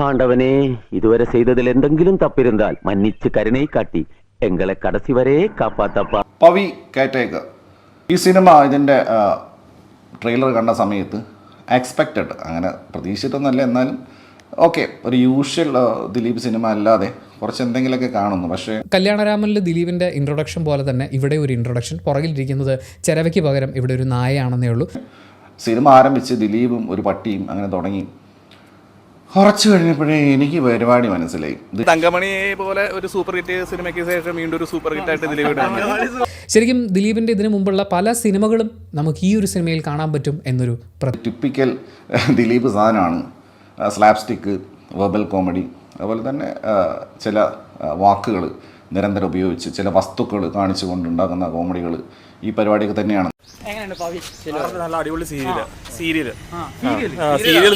ஆண்டவனே, இதுவரை செய்ததில் എന്തെങ്കിലും തപ്പിരുന്നാൽ മன்னிച്ച് കരുണை കാട്ടി എങ്ങളെ കടസി വരെ കാപ്പാത്തപ്പ. പവി കേറ്റേക്ക് ഈ സിനിമ ഇതിൻ്റെ ട്രെയിലർ കണ്ട സമയത്ത് എക്സ്പെക്റ്റഡ്, അങ്ങനെ പ്രതീക്ഷിച്ചിട്ടൊന്നുമല്ല, എന്നാലും ഓക്കെ, ഒരു യൂഷ്വൽ ദിലീപ് സിനിമ അല്ലാതെ കുറച്ച് എന്തെങ്കിലുമൊക്കെ കാണുന്നു. പക്ഷേ കല്യാണരാമനിൽ ദിലീപിൻ്റെ ഇൻട്രൊഡക്ഷൻ പോലെ തന്നെ ഇവിടെ ഒരു ഇൻട്രൊഡക്ഷൻ, പുറകിലിരിക്കുന്നത് ചെരവയ്ക്ക് പകരം ഇവിടെ ഒരു നായയാണെന്നേ ഉള്ളൂ. സിനിമ ആരംഭിച്ച് ദിലീപും ഒരു പട്ടിയും അങ്ങനെ തുടങ്ങി. കുറച്ച് കഴിഞ്ഞപ്പോഴേ എനിക്ക് പരിപാടി മനസ്സിലായി. തങ്കമണി പോലെ ഒരു സൂപ്പർ ഹിറ്റ് സിനിമയ്ക്ക് ശേഷം വീണ്ടും ഒരു സൂപ്പർ ഹിറ്റായിട്ട് ദിലീപ്. ശരിക്കും ദിലീപിൻ്റെ ഇതിനു മുമ്പുള്ള പല സിനിമകളും നമുക്ക് ഈ ഒരു സിനിമയിൽ കാണാൻ പറ്റും എന്നൊരു ടിപ്പിക്കൽ ദിലീപ് സാധനമാണ്. സ്ലാപ് സ്റ്റിക്ക്, വെർബൽ കോമഡി, അതുപോലെ തന്നെ ചില വാക്കുകൾ നിരന്തരം ഉപയോഗിച്ച് ചില വസ്തുക്കൾ കാണിച്ചു കൊണ്ടുണ്ടാകുന്ന കോമഡികൾ ഈ പരിപാടിയൊക്കെ തന്നെയാണ്. നല്ല അടിപൊളി സീരിയൽ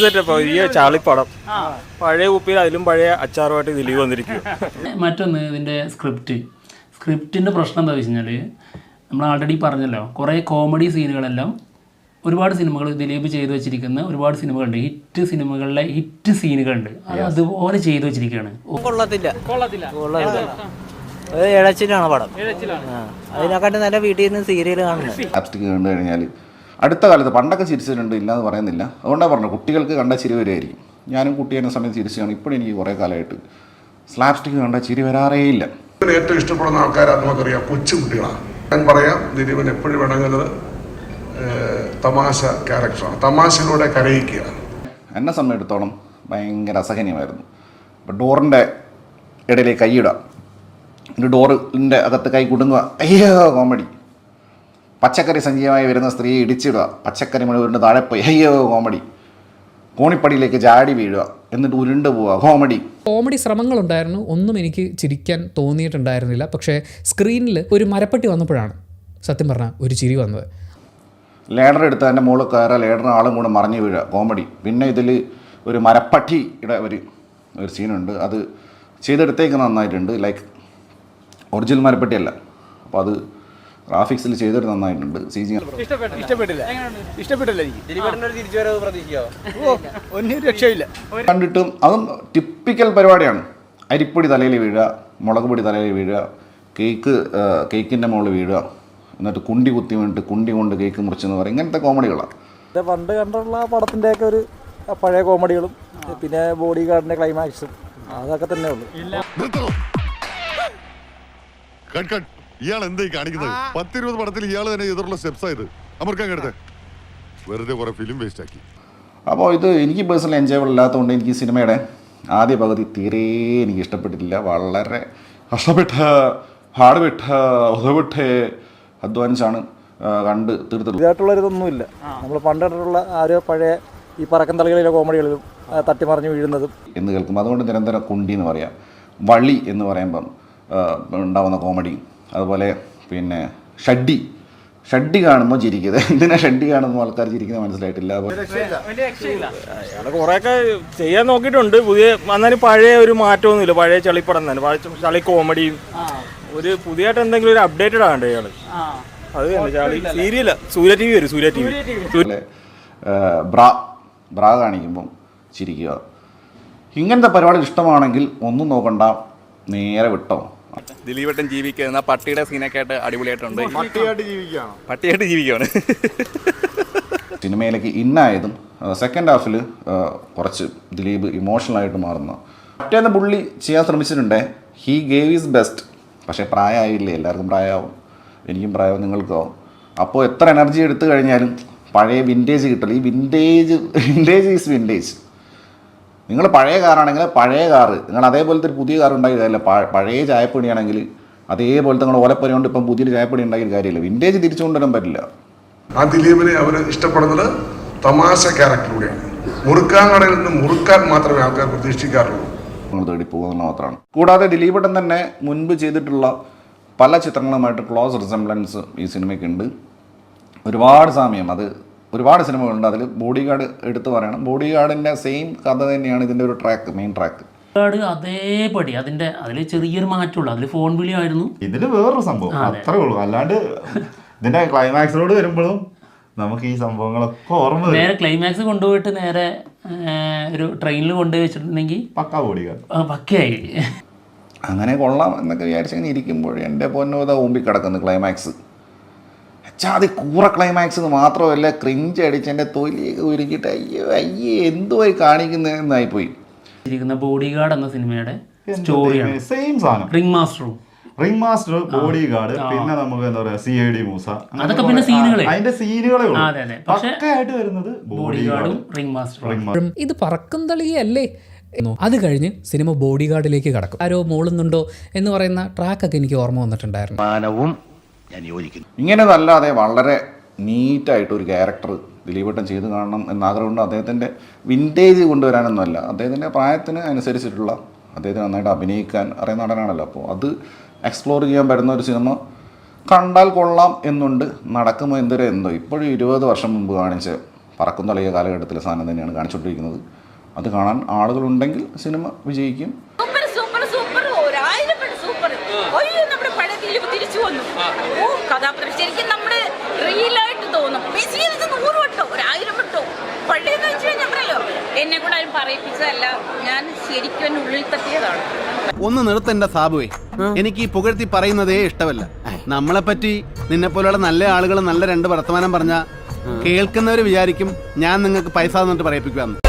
സെറ്റപ്പ്, ഈ ചാളിപ്പടം, പഴയ കുപ്പിയിൽ അതിലും പഴയ അച്ചാറുമായിട്ട് ദിലീപ് വന്നിരിക്കും. മറ്റൊന്ന് ഇതിൻ്റെ സ്ക്രിപ്റ്റിൻ്റെ പ്രശ്നം എന്താ വെച്ച് കഴിഞ്ഞാൽ, നമ്മൾ ആൾറെഡി പറഞ്ഞല്ലോ, കുറേ കോമഡി സീനുകളെല്ലാം ഒരുപാട് സിനിമകൾ ദിലീപ് ചെയ്തു വെച്ചിരിക്കുന്ന ഒരുപാട് സിനിമകളുണ്ട്, ഹിറ്റ് സിനിമകളിലെ ഹിറ്റ് സീനുകളുണ്ട്, അത് അതുപോലെ ചെയ്തു വെച്ചിരിക്കുകയാണ്. ഇഴച്ചിലാണ് പടം, അതിനെക്കാട്ടും നല്ല വീട്ടിൽ നിന്ന് സീരിയൽ കാണുന്നത്. ലാപ്സ്റ്റിക് കണ്ടു കഴിഞ്ഞാൽ അടുത്ത കാലത്ത് പണ്ടൊക്കെ ചിരിച്ചിട്ടുണ്ട്, ഇല്ലാന്ന് പറയുന്നില്ല. അതുകൊണ്ടാണ് പറഞ്ഞു കുട്ടികൾക്ക് കണ്ട ചിരി വരികയായിരിക്കും. ഞാനും കുട്ടി എന്ന സമയത്ത് ചിരിച്ചാണ്. ഇപ്പോഴും എനിക്ക് കുറേ കാലമായിട്ട് സ്ലാപ്സ്റ്റിക് കണ്ട ചിരി വരാറേയില്ല. ഏറ്റവും ഇഷ്ടപ്പെടുന്ന ആൾക്കാരാണ് നമുക്കറിയാം, കൊച്ചുകുട്ടികളാണ്. ഞാൻ പറയാം, ദിലീപിന് എപ്പോഴും വേണമെങ്കിൽ തമാശ ക്യാരക്ടറാണ്, തമാശയിലൂടെ കരയിക്കുക. എന്നെ സമയത്തോളം ഭയങ്കര അസഹനീയമായിരുന്നു. ഇപ്പം ഡോറിൻ്റെ ഇടയിലേക്ക് കൈയിടാം, ഡോറിൻ്റെ അകത്ത് കൈ കുടുങ്ങുക, അയ്യോ കോമഡി. പച്ചക്കറി സഞ്ചയമായി വരുന്ന സ്ത്രീയെ ഇടിച്ചിടുക, പച്ചക്കറി മുഴുവൻ താഴെ പോയി, അയ്യോ കോമഡി. കോണിപ്പടിയിലേക്ക് ചാടി വീഴുക, എന്നിട്ട് ഉരുണ്ട് പോവുക, കോമഡി ശ്രമങ്ങളുണ്ടായിരുന്നു, ഒന്നും എനിക്ക് ചിരിക്കാൻ തോന്നിയിട്ടുണ്ടായിരുന്നില്ല. പക്ഷേ സ്ക്രീനിൽ ഒരു മരപ്പട്ടി വന്നപ്പോഴാണ് സത്യം പറഞ്ഞാൽ ഒരു ചിരി വന്നത്. ലേഡർ എടുത്ത് അതിൻ്റെ മുകളിൽ കയറുക, ലേഡറിന് ആളും കൂടെ മറിഞ്ഞു വീഴുക, കോമഡി. പിന്നെ ഇതിൽ ഒരു മരപ്പട്ടിയുടെ ഒരു സീനുണ്ട്, അത് ചെയ്തെടുത്തേക്ക് നന്നായിട്ടുണ്ട്. ലൈക്ക് ഒറിജിനൽ മരപ്പട്ടിയല്ല, അപ്പോൾ അത് ഗ്രാഫിക്സിൽ ചെയ്തിട്ട് നന്നായിട്ടുണ്ട്. CG കണ്ടിട്ടും അതും ടിപ്പിക്കൽ പരിപാടിയാണ്. അരിപ്പൊടി തലയിൽ വീഴുക, മുളക് പൊടി തലയിൽ വീഴുക, കേക്കിൻ്റെ മുകളിൽ വീഴുക, എന്നിട്ട് കുണ്ടി കുത്തി വീണിട്ട് കുണ്ടി കൊണ്ട് കേക്ക് മുറിച്ചെന്ന് പറയും. ഇങ്ങനത്തെ കോമഡികളാണ്. പണ്ട് കണ്ടുള്ള പടത്തിൻ്റെയൊക്കെ ഒരു പഴയ കോമഡികളും പിന്നെ ബോഡി ഗാർഡിൻ്റെ ക്ലൈമാക്സും അതൊക്കെ തന്നെ ഉള്ളൂ. ഇയാൾ എന്തായി കാണിക്കുന്നത്? 10-20 പടത്തിൽ ഇയാൾ തന്നെ എതിർള്ള സ്റ്റെപ്സ് ആയത് അമർക്കാൻ വെറുതെ കുറെ ഫിലിം വേസ്റ്റ് ആക്കി. അപ്പോൾ ഇത് എനിക്ക് പേഴ്സണലി എൻജോയബിൾ അല്ലാത്തതുകൊണ്ട് എനിക്ക് സിനിമയുടെ ആദ്യ പകുതി തീരെ എനിക്ക് ഇഷ്ടപ്പെട്ടിട്ടില്ല. വളരെ ഹാർഡ് അധ്വാനിച്ചാണ് കണ്ട് തീർത്തുള്ളൂ. ഇതായിട്ടുള്ളൊരിതൊന്നുമില്ല. നമ്മൾ പണ്ടുള്ള ആരോ പഴയ ഈ പറക്കം തളികളിലെ കോമഡികളിലും തട്ടിമറിഞ്ഞ് വീഴുന്നതും എന്ന് കേൾക്കും. അതുകൊണ്ട് നിരന്തരം കുണ്ടി എന്ന് പറയാം. വള്ളി എന്ന് പറയുമ്പം ഉണ്ടാവുന്ന കോമഡി, അതുപോലെ പിന്നെ ഷഡ്ഡി കാണുമ്പോൾ ചിരിക്കുന്നത്. എന്തിനാ ഷഡ്ഡി കാണുമ്പോൾ ആൾക്കാർ ചിരിക്കുന്നത് മനസ്സിലായിട്ടില്ല. കുറേയൊക്കെ ചെയ്യാൻ നോക്കിയിട്ടുണ്ട്, പുതിയ എന്നാലും പഴയ ഒരു മാറ്റമൊന്നുമില്ല. പഴയ ചളിപ്പടം തന്നെ, ചളി കോമഡിയും ഒരു പുതിയതായിട്ട് എന്തെങ്കിലും ഒരു അപ്ഡേറ്റഡ് ആകണ്ടേ ഇയാള്. അത് തന്നെ സീരിയൽ സൂര്യ ടി വി വരും. ബ്രാ കാണിക്കുമ്പം ചിരിക്കുക. ഇങ്ങനത്തെ പരിപാടി ഇഷ്ടമാണെങ്കിൽ ഒന്നും നോക്കണ്ട, നേരെ വിട്ടോ. ദിലീപേട്ടൻ ജീവിക്കുന്ന പട്ടിയുടെ സീനൊക്കെ ആയിട്ട് അടിപൊളിയായിട്ടുണ്ട്. പട്ടിയായിട്ട് ജീവിക്കുകയാണ്. സിനിമയിലേക്ക് ഇന്നായതും സെക്കൻഡ് ഹാഫിൽ കുറച്ച് ദിലീപ് ഇമോഷണലായിട്ട് മാറുന്നു. മറ്റേന്ന് പുള്ളി ചെയ്യാൻ ശ്രമിച്ചിട്ടുണ്ട്. He gave is best. പക്ഷേ പ്രായമായില്ലേ, എല്ലാവർക്കും പ്രായമാവും, എനിക്കും പ്രായമാവും, നിങ്ങൾക്കോ. അപ്പോൾ എത്ര എനർജി എടുത്തു കഴിഞ്ഞാലും പഴയ വിൻറ്റേജ് കിട്ടില്ല. ഈ വിൻറ്റേജ് ഈസ് വിൻറ്റേജ്. നിങ്ങൾ പഴയ കാറാണെങ്കിൽ പഴയ കാറ്, നിങ്ങൾ അതേപോലത്തെ ഒരു പുതിയ കാർ ഉണ്ടാക്കി കാര്യമില്ല. പഴയ ചായപ്പൊടിയാണെങ്കിൽ അതേപോലത്തെ നിങ്ങൾ ഓലപ്പരി കൊണ്ട് ഇപ്പം പുതിയൊരു ചായപ്പൊടി ഉണ്ടാക്കിയ കാര്യമില്ല. വിൻറ്റേജ് തിരിച്ചു കൊണ്ടുവരാൻ പറ്റില്ല. ആ ദിലീപിനെ അവർ ഇഷ്ടപ്പെടുന്നത് തമാശ ക്യാരക്ടറിലൂടെയാണ്. മുറുക്കാൻ കടയിൽ നിന്ന് മുറുക്കാൻ മാത്രമേ ആൾക്കാർ പ്രതീക്ഷിക്കാറുള്ളൂ. നിങ്ങൾ തേടി പോകുന്നത് മാത്രമാണ്. കൂടാതെ ദിലീപേട്ടൻ തന്നെ മുൻപ് ചെയ്തിട്ടുള്ള പല ചിത്രങ്ങളുമായിട്ട് ക്ലോസ് റിസംബ്ലൻസ് ഈ സിനിമയ്ക്കുണ്ട്. ഒരുപാട് സാമ്യം. അത് ഒരുപാട് സിനിമകളുണ്ട്. അതിൽ ബോഡി ഗാർഡ് എടുത്തു പറയണം. ബോഡി ഗാർഡിൻ്റെ സെയിം കഥ തന്നെയാണ് ഇതിൻ്റെ ഒരു മെയിൻ ട്രാക്ക്. അതേപടി അതിൽ ചെറിയൊരു മാറ്റമുള്ളൂ. അതിൽ ഫോൺ വിളി ആയിരുന്നു. ഇതിന് വേറൊരു സംഭവം അത്രേ ഉള്ളൂ. അല്ലാണ്ട് ഇതിൻ്റെ ക്ലൈമാക്സിലോട് വരുമ്പോഴും നമുക്ക് ഈ സംഭവങ്ങളൊക്കെ ഓർമ്മ. നേരെ ക്ലൈമാക്സ് കൊണ്ടുപോയിട്ട് നേരെ ഒരു ട്രെയിനിൽ കൊണ്ടുപോയി വെച്ചിട്ടുണ്ടെങ്കിൽ പക്കാ ബോഡി ഗാർഡ്. പക്കയായി. അങ്ങനെ കൊള്ളാം എന്നൊക്കെ വിചാരിച്ചിങ്ങനെ ഇരിക്കുമ്പോൾ എൻ്റെ പൊന്നോത ഊമ്പി കിടക്കുന്നു ക്ലൈമാക്സ്. അത് കൂറ ക്ലൈമാക്സ് എന്ന് മാത്രമല്ല, ക്രിഞ്ച് അടിച്ച് എൻ്റെ തൊലിയൊക്കെ ഉരുക്കിയിട്ട് അയ്യേ എന്തുമായി കാണിക്കുന്നതെന്നായിപ്പോയി. ബോഡി ഗാർഡ് എന്ന സിനിമയുടെ സ്റ്റോറിയാണ് സെയിം സാധനം. റിംഗ് മാസ്റ്റർ, ബോഡി ഗാർഡ്, പിന്നെ നമുക്ക് എന്താ പറയാ CID മൂസ, അതൊക്കെ പിന്നെ സീനുകളെ അതിന്റെ സീനുകളെ ഉള്ളൂ. അതെ അതെ. പക്ഷേ പക്കയായിട്ട് വരുന്നത് ബോഡി ഗാർഡും റിംഗ് മാസ്റ്ററും. ഇത് പറക്കും തളിയല്ലേ. അത് കഴിഞ്ഞ് സിനിമ ബോഡി ഗാർഡിലേക്ക് കടക്കും. ആരോ മോളുന്നുണ്ടോ എന്ന് പറയുന്ന ട്രാക്കൊക്കെ എനിക്ക് ഓർമ്മ വന്നിട്ടുണ്ടായിരുന്നു. മാനവും ഞാൻ യോജിക്കുന്നു. ഇങ്ങനെയല്ലാതെ വളരെ നീറ്റായിട്ട് ഒരു ക്യാരക്ടർ ദിലീപേട്ടൻ ചെയ്ത് കാണണം എന്നാഗ്രഹമുണ്ട്. അദ്ദേഹത്തിൻ്റെ വിൻറ്റേജ് കൊണ്ടുവരാനൊന്നുമല്ല, അദ്ദേഹത്തിൻ്റെ പ്രായത്തിന് അനുസരിച്ചിട്ടുള്ള, അദ്ദേഹത്തിന് നന്നായിട്ട് അഭിനയിക്കാൻ അറിയുന്ന നടനാണല്ലോ. അപ്പോൾ അത് എക്സ്പ്ലോർ ചെയ്യാൻ പറ്റുന്ന ഒരു സിനിമ കണ്ടാൽ കൊള്ളാം എന്നുണ്ട്. നടക്കുമ്പോൾ എന്തോ ഇപ്പോഴും 20 വർഷം മുമ്പ് കാണിച്ച പറക്കും തളിയ കാലഘട്ടത്തിലെ സാധനം തന്നെയാണ് കാണിച്ചുകൊണ്ടിരിക്കുന്നത്. അത് കാണാൻ ആളുകളുണ്ടെങ്കിൽ സിനിമ വിജയിക്കും. ശരിക്കും നമ്മുടെ റിയലായിട്ട് തോന്നും. എന്നെ കൂടെ ആരും പറയിപ്പിച്ചതല്ല, ഞാൻ ശരിക്കും എന്നെ ഉള്ളിൽ തട്ടിയതാണ്. ഒന്ന് നിർത്തണ്ട സാബുവേ, എനിക്ക് ഈ പുകഴ്ത്തി പറയുന്നതേ ഇഷ്ടമല്ല. നമ്മളെ പറ്റി നിന്നെ പോലെയുള്ള നല്ല ആളുകൾ നല്ല 2 വർത്തമാനം പറഞ്ഞാൽ കേൾക്കുന്നവർ വിചാരിക്കും ഞാൻ നിങ്ങൾക്ക് പൈസ തന്നിട്ട് പറയിപ്പിക്കുവാന്ന്.